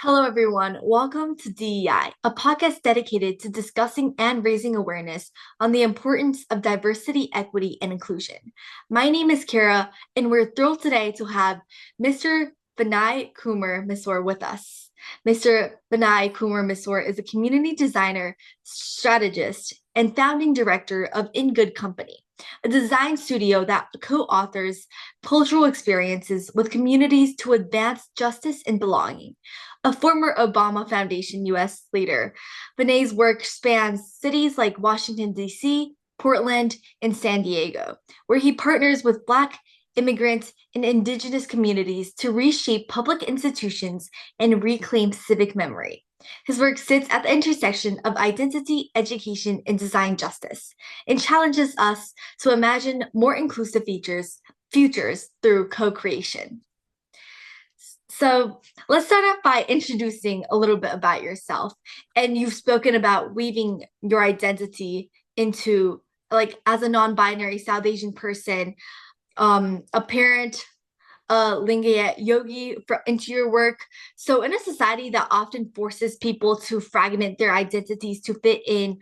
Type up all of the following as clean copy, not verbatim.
Hello, everyone. Welcome to DEI, a podcast dedicated to discussing and raising awareness on the importance of diversity, equity, and inclusion. My name is Kara, and we're thrilled today to have Mr. Vinay Kumar Mysore with us. Mr. Vinay Kumar Mysore is a community designer, strategist, and founding director of In Good Company, a design studio that co-authors cultural experiences with communities to advance justice and belonging. A former Obama Foundation US leader, Vinay's work spans cities like Washington, D.C., Portland, and San Diego, where he partners with Black, immigrant, and Indigenous communities to reshape public institutions and reclaim civic memory. His work sits at the intersection of identity, education, and design justice, and challenges us to imagine more inclusive futures through co-creation. So let's start off by introducing a little bit about yourself. And you've spoken about weaving your identity into, like, as a non-binary South Asian person, a parent, a Lingayat yogi into your work. So in a society that often forces people to fragment their identities to fit in,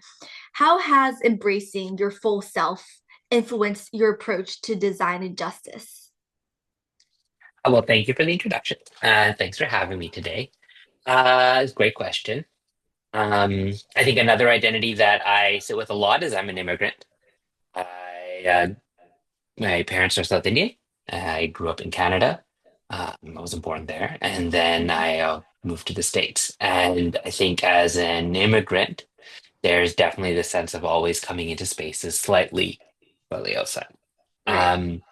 how has embracing your full self influenced your approach to design and justice? Well, thank you for the introduction. Thanks for having me today. It's a great question. I think another identity that I sit with a lot is I'm an immigrant. My parents are South Indian. I grew up in Canada. I wasn't born there, and then Mhm. I moved to the States. And I think as an immigrant, there's definitely the sense of always coming into spaces slightly outside. Right. Um,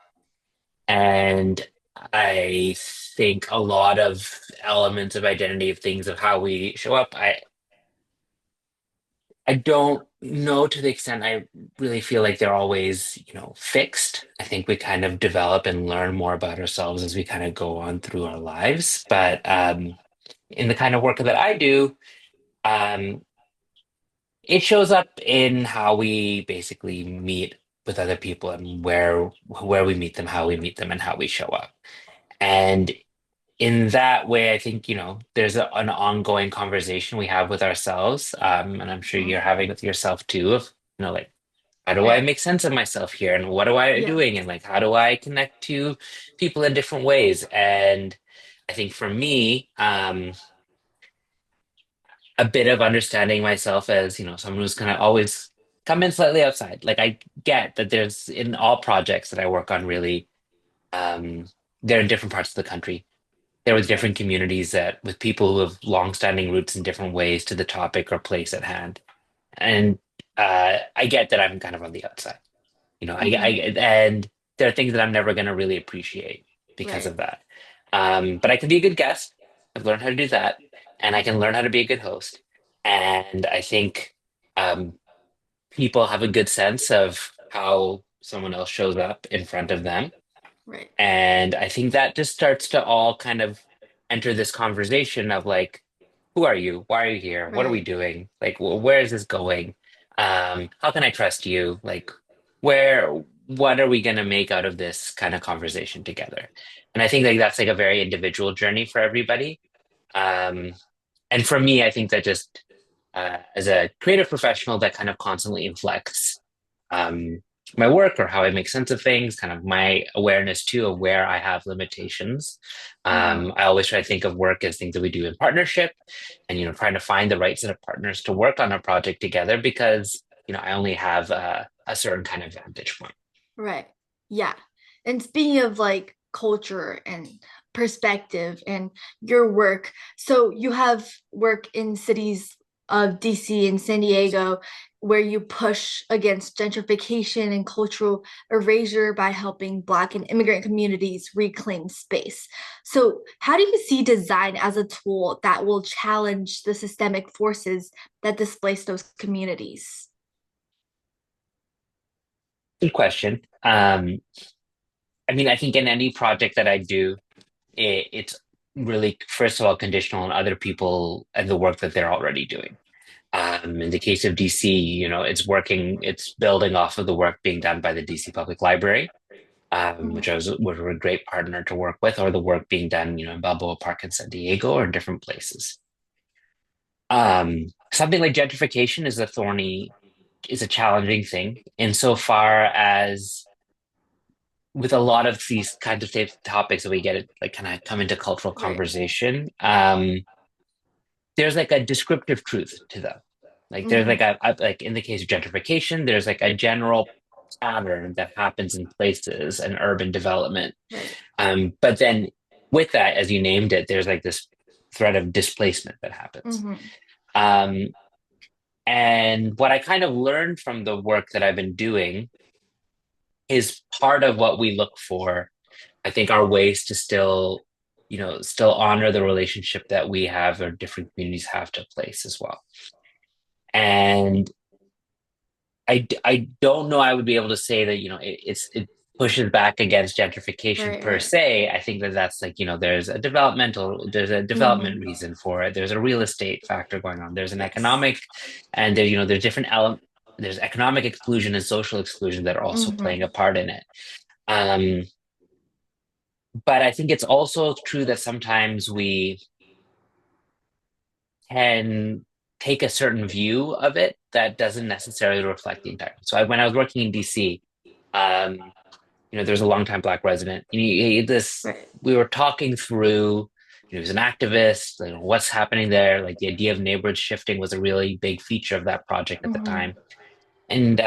And I think a lot of elements of identity of things of how we show up, I don't know to the extent I really feel like they're always, fixed. I think we kind of develop and learn more about ourselves as we kind of go on through our lives. But in the kind of work that I do, um, it shows up in how we basically meet with other people and where we meet them, how we meet them, and how we show up. And in that way, I think, there's an ongoing conversation we have with ourselves. And I'm sure Mhm. you're having with yourself too, of, like, how do I Right. make sense of myself here? And what am I Yeah. doing? And like, how do I connect to people in different ways? And I think for me, a bit of understanding myself as, someone who's kind of always come in slightly outside. Like I get that there's in all projects that I work on, really, um, they're in different parts of the country there with Right. different communities that with people who have long-standing roots in different ways to the topic or place at hand. And I get that I'm kind of on the outside, I Hmm. and there are things that I'm never going to really appreciate because Right. of that. But I can be a good guest. I've learned how to do that, and I can learn how to be a good host. And I think um, people have a good sense of how someone else shows up in front of them Right. and I think that just starts to all kind of enter this conversation of like, who are you? Why are you here? What are we Right. doing? Like, where is this going? How can I trust you? Like, what are we going to make out of this kind of conversation together? And I think like that's like a very individual journey for everybody. Um, and for me, I think that just as a creative professional that kind of constantly inflects um, my work or how I make sense of things, kind of my awareness too of where I have limitations. Hmm. I always try to think of work as things that we do in partnership and, trying to find the right set of partners to work on a project together because, I only have a certain kind of vantage point. Right. Yeah. And speaking of like culture and perspective and your work, so you have work in cities of DC and San Diego where you push against gentrification and cultural erasure by helping Black and immigrant communities reclaim space. So, how do you see design as a tool that will challenge the systemic forces that displace those communities? Good question. I mean, I think in any project that I do, it's really, first of all, conditional on other people and the work that they're already doing. In the case of DC, it's building off of the work being done by the DC Public Library. which Mhm. were a great partner to work with, or the work being done, in Balboa Park in San Diego or different places. Something like gentrification is a challenging thing insofar as with a lot of these kinds of topics that we get like kind of come into cultural Right. conversation, there's like a descriptive truth to them. Like there's Hmm. like like in the case of gentrification, there's like a general pattern that happens in places and urban development. Right. But then with that, as you named it, there's like this threat of displacement that happens. Hmm. Um, and what I kind of learned from the work that I've been doing is part of what we look for. I think are ways to still honor the relationship that we have or different communities have to place as well. And I don't know I would be able to say that, it pushes back against gentrification Right. per Right. se. I think that that's like, there's a development Hmm. reason for it. There's a real estate factor going on. There's an Yes. economic, and there's different there's economic exclusion and social exclusion that are also playing a Hmm. part in it. Um, but I think it's also true that sometimes we can take a certain view of it that doesn't necessarily reflect the entire. When I was working in DC, um, there's a longtime Black resident. Right. We were talking through. He was an activist. What's happening there? Like the idea of neighborhood shifting was a really big feature of that project at the Hmm. time. And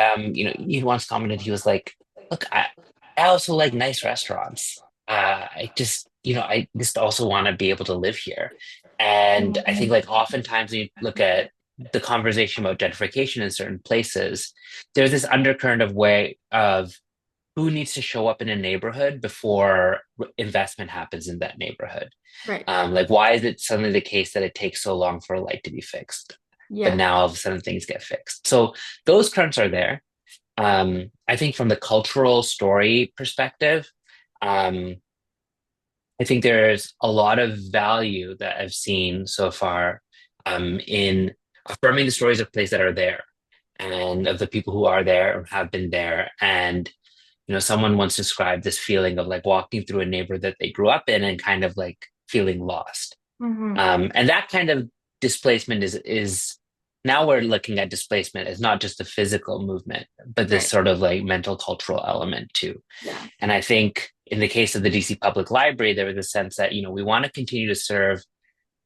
he once commented, he was like, "Look, I also like nice restaurants. I just also want to be able to live here." And I think Hmm. like oftentimes when you look at the conversation about gentrification in certain places, there's this undercurrent of way of who needs to show up in a neighborhood before investment happens in that neighborhood. Right. Like, why is it suddenly the case that it takes so long for a light to be fixed, but Yeah. now all of a sudden things get fixed? So those currents are there. I think from the cultural story perspective, um, I think there's a lot of value that I've seen so far in affirming the stories of place that are there and of the people who are there or have been there. And someone once described this feeling of like walking through a neighborhood that they grew up in and kind of like feeling lost. Hmm. And that kind of displacement is now we're looking at displacement as not just a physical movement, but this Right. sort of like mental cultural element too. Yeah. And I think in the case of the DC Public Library, there was a sense that, we want to continue to serve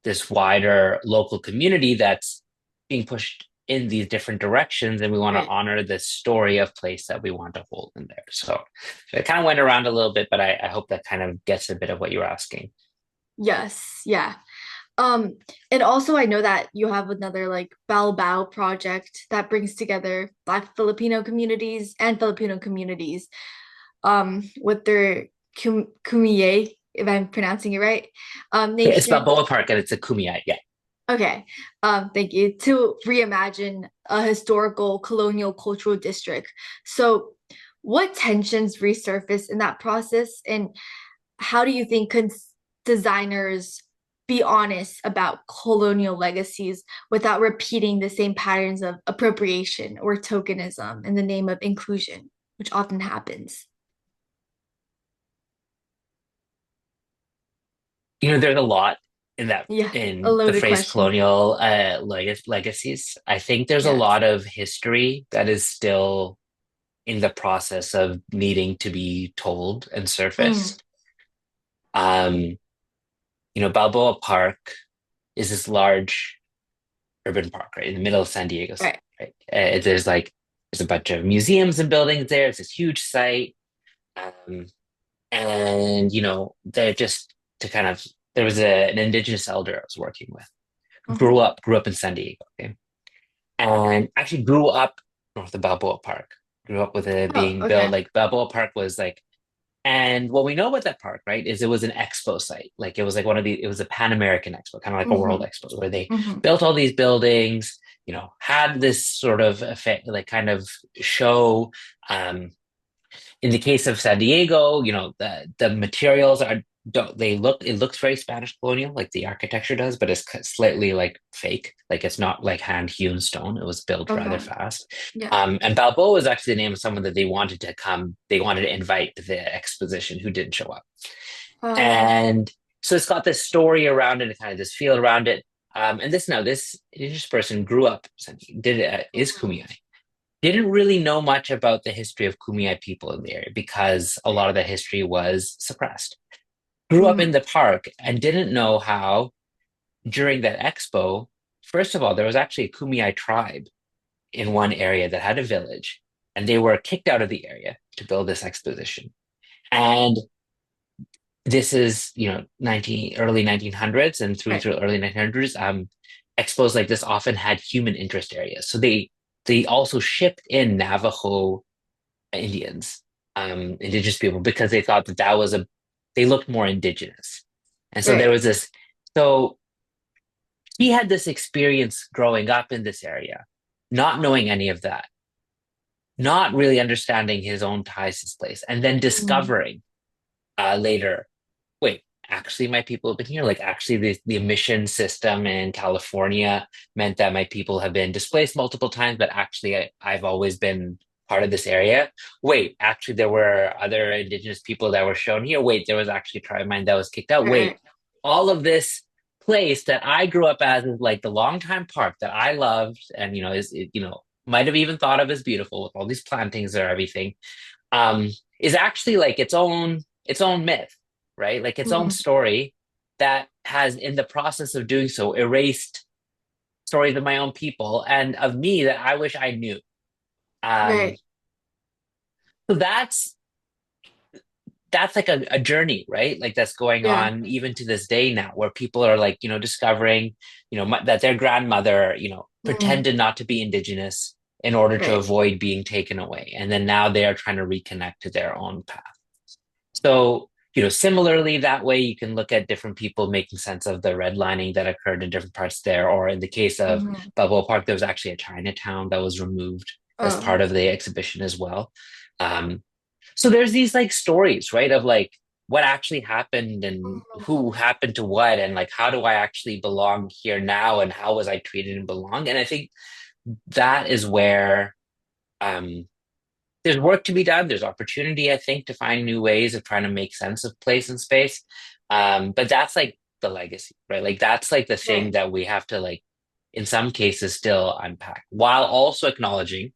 this wider local community that's being pushed in these different directions, and we want to Right. honor the story of place that we want to hold in there. So I kind of went around a little bit, but I hope that kind of gets a bit of what you were asking. Yes. Yeah. Um, and also I know that you have another like Bao project that brings together Black Filipino communities and Filipino communities with their Kumiye, if I'm pronouncing it right, It's nation. Balboa Park and it's a Kumeyaay. Yeah. Okay. Thank you. To reimagine a historical colonial cultural district. So what tensions resurface in that process, and how do you think designers be honest about colonial legacies without repeating the same patterns of appropriation or tokenism in the name of inclusion, which often happens? There's a lot in that Yeah, a in the loaded phrase question. colonial legacies. I think there's a Yes. lot of history that is still in the process of needing to be told and Mm, surfaced. Um, Balboa Park is this large urban park, right, in the middle of San Diego City, right. right? There's a bunch of museums and buildings there. It's this huge site. Um, and, they're just to kind of, there was an indigenous elder I was working with who Hmm. grew up in San Diego, okay? And actually grew up north of Balboa Park. Grew up with it Oh, being built okay. like Balboa Park was like. And what we know about that park, right, is it was an expo site. Like it was like it was a Pan American Expo, kind of like a World Hmm. Expo, where they Hmm. built all these buildings, had this sort of effect, like kind of show. Um, in the case of San Diego, the materials are don't they look it looks very Spanish colonial, like the architecture does, but it's slightly like fake. Like it's not like hand hewn stone. It was built rather Okay. fast. Yeah. And Balboa was actually the name of someone that they wanted to come. They wanted to invite to the exposition who didn't show up. Oh. And so it's got this story around it, and kind of this feel around it. And this indigenous person grew up, is Mhm. Kumeyaay. Didn't really know much about the history of Kumeyaay people in the area because a lot of that history was suppressed. Grew up in Mhm. the park and didn't know how during that expo, first of all, there was actually a Kumeyaay tribe in one area that had a village, and they were kicked out of the area to build this exposition. And this is, early 1900s and through Right. through early 1900s. Expos like this often had human interest areas, so they also shipped in Navajo Indians, indigenous people, because they thought that that was a they looked more indigenous. And so there Right. was this. So he had this experience growing up in this area, not knowing any of that, not really understanding his own ties to this place, and then Mhm. discovering later, wait, actually my people have been here. Like actually the emission system in California meant that my people have been displaced multiple times, but actually I've always been part of this area. Wait, actually there were other indigenous people that were shown here. Wait, there was actually a tribe of mine that was kicked out. Right. Wait, Right. all of this place that I grew up as is like the longtime park that I loved and might have even thought of as beautiful with all these plantings or everything, um, is actually like its own myth, right? Like its own Mhm. story that has, in the process of doing so, erased stories of my own people and of me that I wish I knew. Um, Right. so that's like a journey, right? Like that's going Yeah. on even to this day now, where people are like, discovering, that their grandmother, Mhm. pretended not to be indigenous in order to Right. avoid being taken away, and then now they are trying to reconnect to their own path. So, similarly, that way you can look at different people making sense of the redlining that occurred in different parts there. Or in the case of Mhm. Balboa Park, there was actually a Chinatown that was removed as Oh. part of the exhibition as well. Um, so there's these like stories, right, of like what actually happened and Mhm. who happened to what, and like how do I actually belong here now, and how was I treated and belong? And I think that is where um, there's work to be done. There's opportunity, I think, to find new ways of trying to make sense of place and space. But that's like the legacy, right? Like that's like the thing Right. that we have to like, in some cases, still unpack, while also acknowledging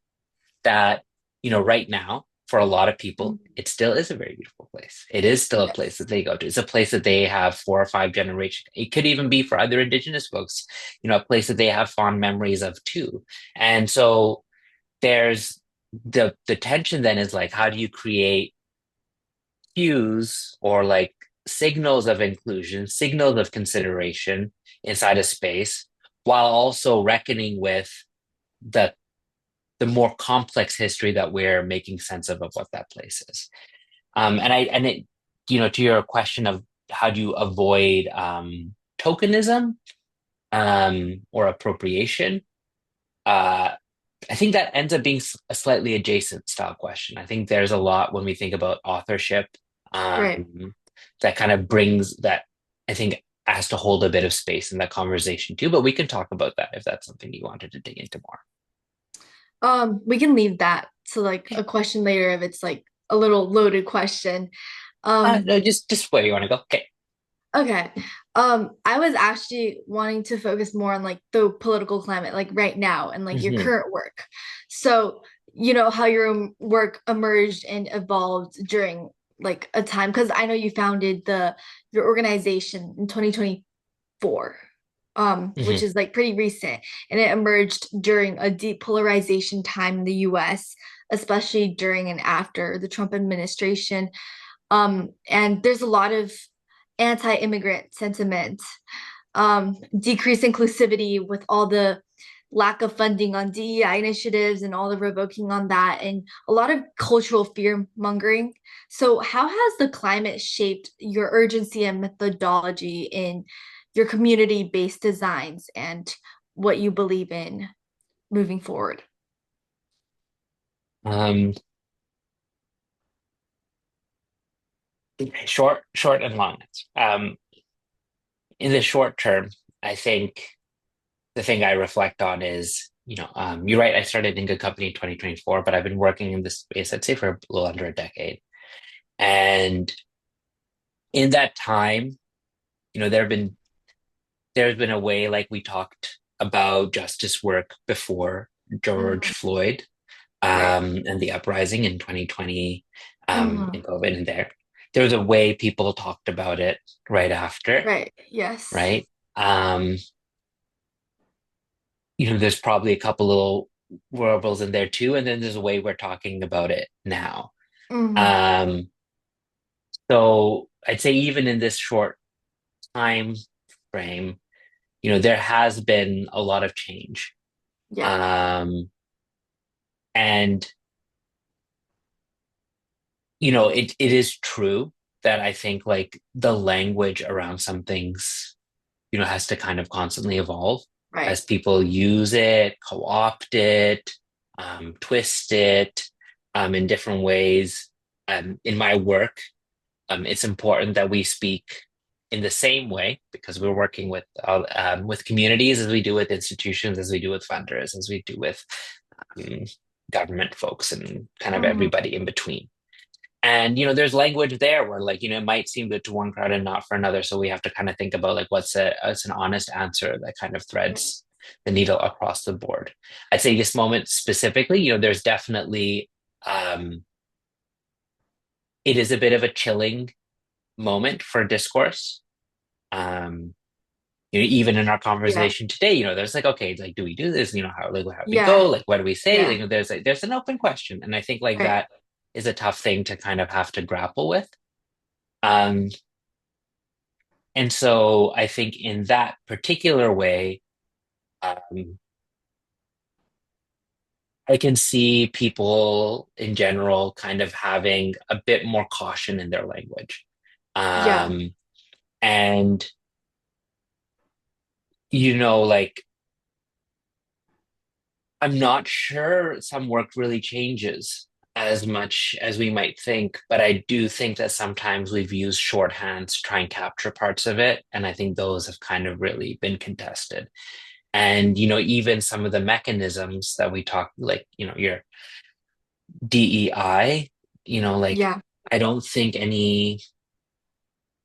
that, right now, for a lot of people, Mhm. it still is a very beautiful place. It is still a place Yes. that they go to. It's a place that they have 4 or 5 generations. It could even be for other Indigenous folks, a place that they have fond memories of too. And so there's the tension then is like, how do you create cues or like signals of inclusion, signals of consideration inside a space, while also reckoning with the the more complex history that we're making sense of what that place is. And it, to your question of how do you avoid tokenism or appropriation, uh, I think that ends up being a slightly adjacent style question. I think there's a lot when we think about authorship, Right. that kind of brings that, I think, has to hold a bit of space in that conversation too. But we can talk about that if that's something you wanted to dig into more. We can leave that to like a Okay. question later if it's like a little loaded question. No, just where you want to go. Okay. Okay. I was actually wanting to focus more on like the political climate, like right now and like your Hmm. current work. So, how your work emerged and evolved during like a time, because I know you founded your organization in 2024, which Hmm. is like pretty recent, and it emerged during a deep polarization time in the US, especially during and after the Trump administration. And there's a lot of anti-immigrant sentiment, decreased inclusivity with all the lack of funding on DEI initiatives and all the revoking on that, and a lot of cultural fear mongering. So, how has the climate shaped your urgency and methodology in your community based designs and what you believe in moving forward? Um, short and long answer. In the short term, I think the thing I reflect on is, you're right. I started in good company in 2024, but I've been working in this space, I'd say, for a little under a decade. And in that time, you know, there's been a way, like we talked about justice work before George Mhm. Floyd, Right. and the uprising in 2020, in Hmm. COVID, and there was a way people talked about it right after, Right. Yes. right? Um, there's probably a couple little warbles in there too, and then there's a way we're talking about it now. Hmm. Um, so I'd say even in this short time frame, there has been a lot of change. Yeah. Um, and it is true that I think like the language around some things, has to kind of constantly evolve Right. as people use it, co-opt it, twist it, in different ways. In my work, it's important that we speak in the same way because we're working with communities as we do with institutions, as we do with funders, as we do with um, government folks, and kind of Hmm. everybody in between. And there's language there where like it might seem good to one crowd and not for another. So we have to kind of think about like what's an honest answer that kind of Right. threads the needle across the board. I'd say this moment specifically, there's definitely um, it is a bit of a chilling moment for discourse. Um, even in our Yeah. conversation today, there's like, okay, like, do we do this? How do we go? Yeah. Like, what do we say? Yeah. There's an open question, and I think like Right. that is a tough thing to kind of have to grapple with. Um, And so I think in that particular way, um, I can see people in general kind of having a bit more caution in their language. Yeah. Um, and, like, I'm not sure some work really changes as much as we might think, but I do think that sometimes we've used shorthands to try and capture parts of it. And I think those have kind of really been contested. And even some of the mechanisms that we talk, like your DEI, like Yeah. I don't think any,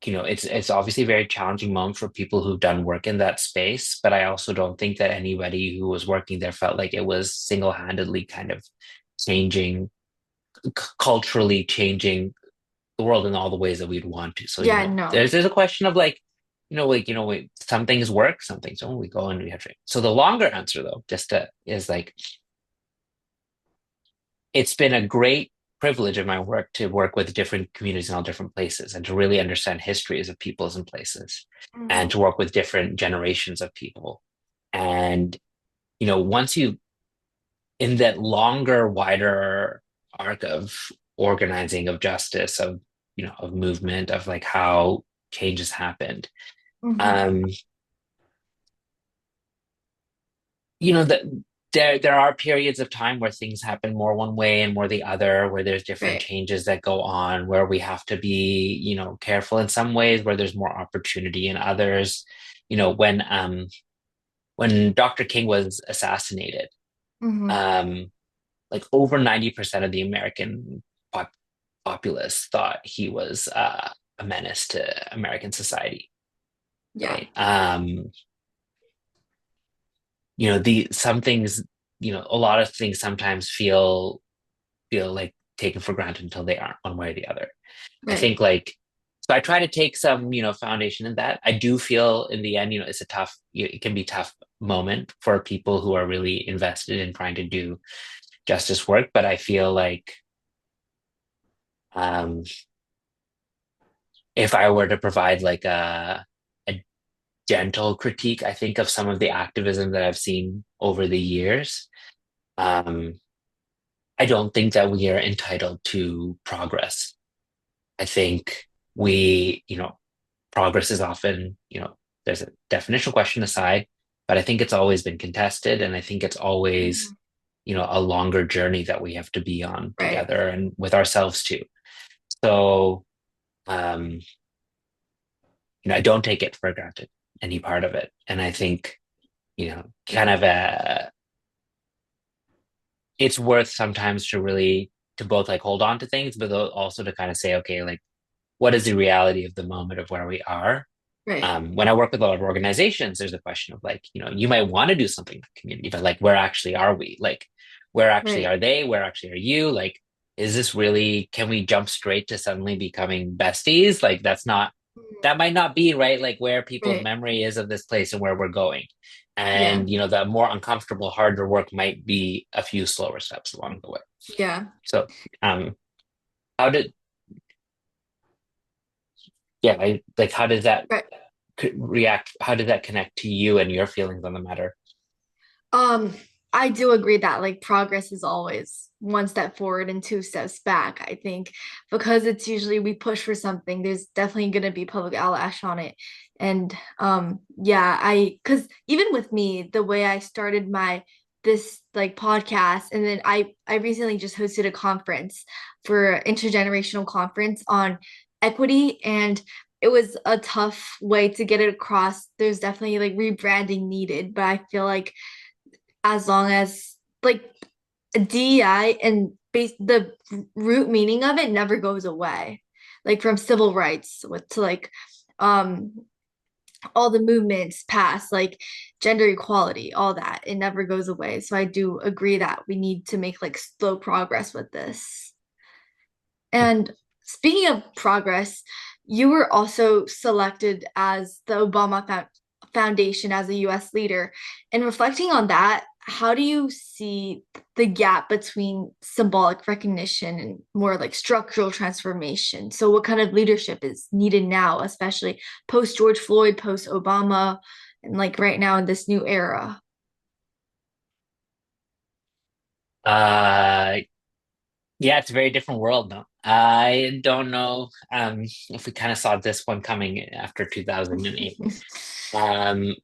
it's obviously a very challenging moment for people who've done work in that space, but I also don't think that anybody who was working there felt like it was single-handedly kind of changing, culturally changing the world in all the ways that we'd want to. So, Yeah. No. there's a question of like, some things work, some things don't. We go and we have to. So the longer answer though, is like, it's been a great privilege of my work to work with different communities in all different places and to really understand histories of peoples and places and Hmm. to work with different generations of people. And, once you, in that longer, wider arc of organizing, of justice, of movement, of like how change has happened, Hmm. um, that there are periods of time where things happen more one way and more the other, where there's different Right. changes that go on, where we have to be, careful in some ways, where there's more opportunity in others. When Dr. King was assassinated, Hmm. um, like over 90% of the American populace thought he was a menace to American society, Yeah. right? The some things, a lot of things sometimes feel like taken for granted until they aren't, one way or the other. I Right. think like, so I try to take some, foundation in that. I do feel in the end, it can be tough moment for people who are really invested in trying to do justice work. But I feel like, um, if I were to provide like a gentle critique, I think of some of the activism that I've seen over the years. Um, I don't think that we are entitled to progress. I think progress is often, there's a definitional question aside, but I think it's always been contested. And I think it's always, Hmm. a longer journey that we have to be on Right. together and with ourselves too. So, Um, I don't take it for granted, any part of it. And I think, kind of it's worth sometimes to really to both like hold on to things, but also to kind of say, okay, like what is the reality of the moment of where we are? Right. When I work with a lot of organizations, there's a question of like, you might want to do something for the community, but like, where actually are we? Like, where actually Right. are they? Where actually are you? Like, is this really, can we jump straight to suddenly becoming besties? Like, that might not be right, like where people's Right. memory is of this place and where we're going. Yeah. And, the more uncomfortable, harder work might be a few slower steps along the way. Yeah. So, um, how did, yeah, like, how does that Right. react? How does that connect to you and your feelings on the matter? Um, I do agree that like progress is always one step forward and two steps back. I think because it's usually we push for something, there's definitely going to be public outlash on it. And yeah, because even with me, the way I started my this like podcast, and then I recently just hosted a conference for intergenerational conference on equity, and it was a tough way to get it across. There's definitely like rebranding needed, but I feel like as long as like DEI and the root meaning of it never goes away. Like from civil rights with to like um all the movements past like gender equality, all that, it never goes away. So I do agree that we need to make like slow progress with this. And speaking of progress, you were also selected as the Foundation as a US leader. And reflecting on that, how do you see the gap between symbolic recognition and more like structural transformation? So, what kind of leadership is needed now, especially post George Floyd, post Obama, and like right now in this new era? Uh, yeah, it's a very different world now. I don't know if we kind of saw this one coming after 2008. Um,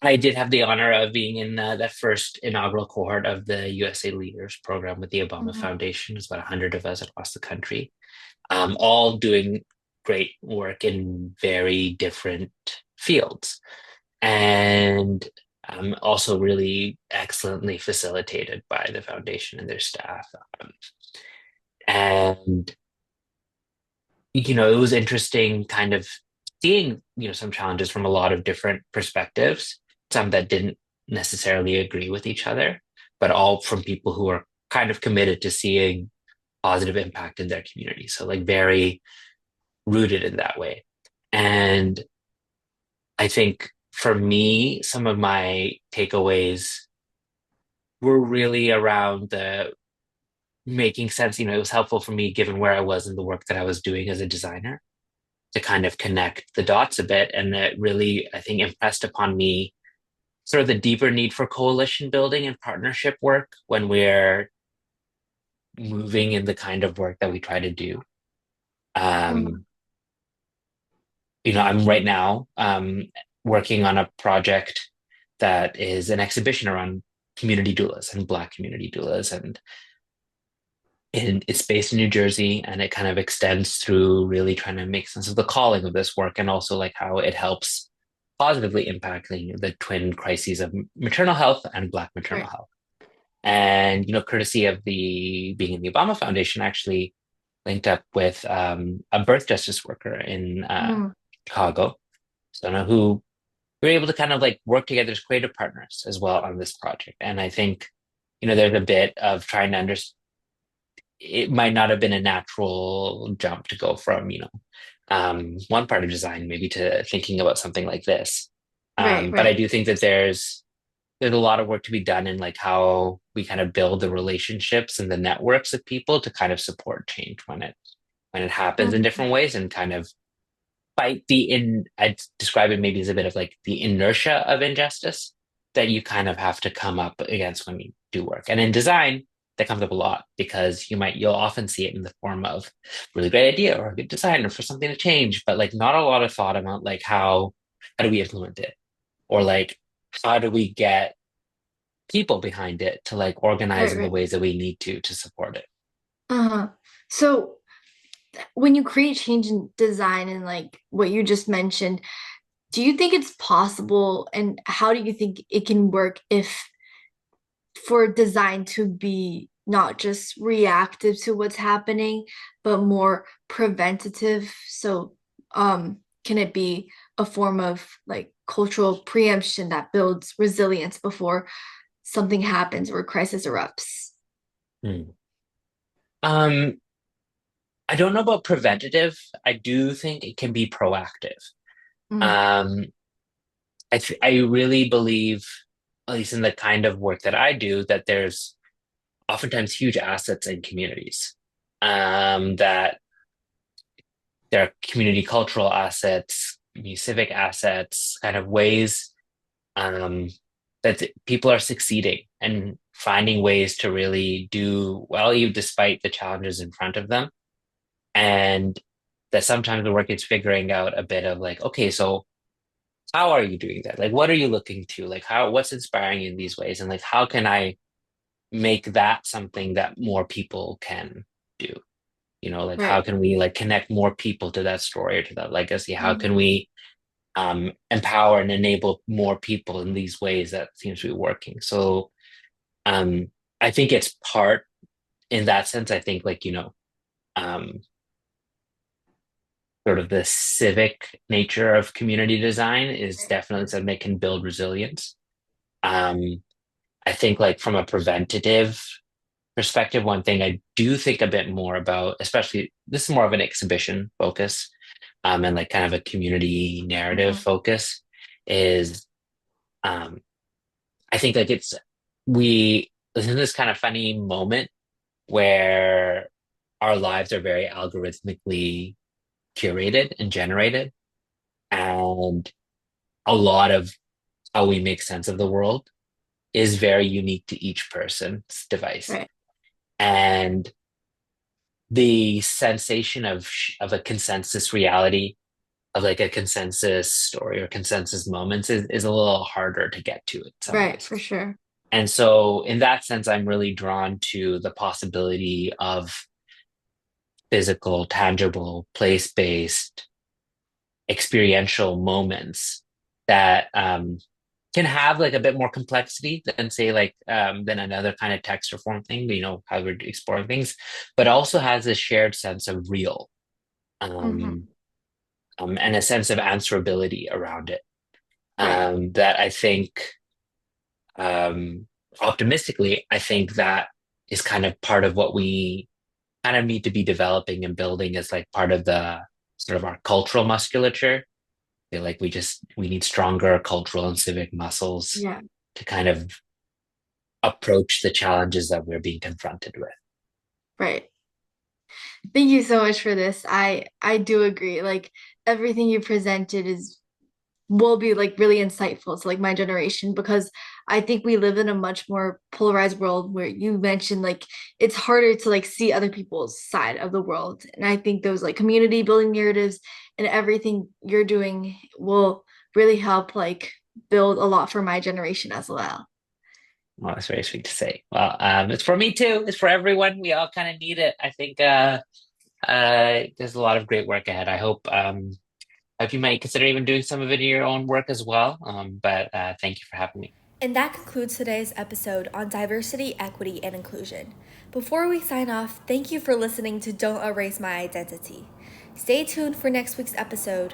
I did have the honor of being in the first inaugural cohort of the USA Leaders program with the Obama Mhm. Foundation. There's about 100 of us across the country, all doing great work in very different fields. And also really excellently facilitated by the foundation and their staff. Um, and it was interesting kind of seeing some challenges from a lot of different perspectives, some that didn't necessarily agree with each other, but all from people who are kind of committed to seeing positive impact in their community, so like very rooted in that way. And I think for me, some of my takeaways were really around the making sense. It was helpful for me given where I was in the work that I was doing as a designer to kind of connect the dots a bit. And it really, I think, impressed upon me sort of the deeper need for coalition building and partnership work when we're moving in the kind of work that we try to do. Mhm. Um, I'm right now working on a project that is an exhibition around community doulas and Black community doulas. And it's based in New Jersey, and it kind of extends through really trying to make sense of the calling of this work and also like how it helps positively impact the twin crises of maternal health and Black maternal Right. health. And courtesy of the being in the Obama Foundation, actually linked up with a birth justice worker in Mhm. Chicago, so who we were able to kind of like work together as creative partners as well on this project. And I think there's a bit of trying to understand. It might not have been a natural jump to go from one part of design maybe to thinking about something like this. Right, But I right. do think that there's a lot of work to be done in like how we kind of build the relationships and the networks of people to kind of support change when it happens in Mhm. different ways and kind of fight I'd describe it maybe as a bit of like the inertia of injustice that you kind of have to come up against when you do work. And in design, that comes up a lot because you'll often see it in the form of really great idea or a good design or for something to change, but like not a lot of thought about like how do we implement it? Or like how do we get people behind it to like organize Right, in the right. ways that we need to support it? Uh-huh. So when you create change in design and like what you just mentioned, do you think it's possible and how do you think it can work if for design to be not just reactive to what's happening, but more preventative? So, can it be a form of like cultural preemption that builds resilience before something happens or a crisis erupts? Hmm. Um, I don't know about preventative. I do think it can be proactive. Mm, Um, I really believe, at least in the kind of work that I do, that there's oftentimes huge assets in communities. That there are community cultural assets, community civic assets, kind of ways um, that people are succeeding and finding ways to really do well, even despite the challenges in front of them. And that sometimes the work is figuring out a bit of like, okay, so how are you doing that? Like, what are you looking to? Like, what's inspiring you in these ways? And like, how can I make that something that more people can do? Like, how right. can we like connect more people to that story or to that legacy? How can Mhm. we empower and enable more people in these ways that seems to be working? So, um, I think it's part in that sense. I think like, um, sort of the civic nature of community design is definitely something that can build resilience. Um, I think like from a preventative perspective, one thing I do think a bit more about, especially this is more of an exhibition focus, and like kind of a community narrative Mhm. focus, is um, I think like this is this kind of funny moment where our lives are very algorithmically curated and generated, and a lot of how we make sense of the world is very unique to each person's device. Right. And the sensation of a consensus reality, of like a consensus story or consensus moments is a little harder to get to in some Right, ways. for sure. And so in that sense, I'm really drawn to the possibility of physical, tangible, place-based, experiential moments that can have like a bit more complexity than say like than another kind of text or form thing, how we're exploring things, but also has a shared sense of real Hmm. um, and a sense of answerability around it. Right. That I think um, optimistically, I think that is kind of part of what we kind of need to be developing and building as like part of the sort of our cultural musculature. I feel like we need stronger cultural and civic muscles Yeah. to kind of approach the challenges that we're being confronted with. Right. Thank you so much for this. I do agree. Like everything you presented is will be like really insightful to like my generation because I think we live in a much more polarized world where you mentioned like it's harder to like see other people's side of the world. And I think those like community building narratives and everything you're doing will really help like build a lot for my generation as well. Well, that's very sweet to say. Well, it's for me too. It's for everyone. We all kind of need it. I think there's a lot of great work ahead. I hope you might consider even doing some of it in your own work as well. But thank you for having me. And that concludes today's episode on diversity, equity, and inclusion. Before we sign off, thank you for listening to Don't Erase My Identity. Stay tuned for next week's episode.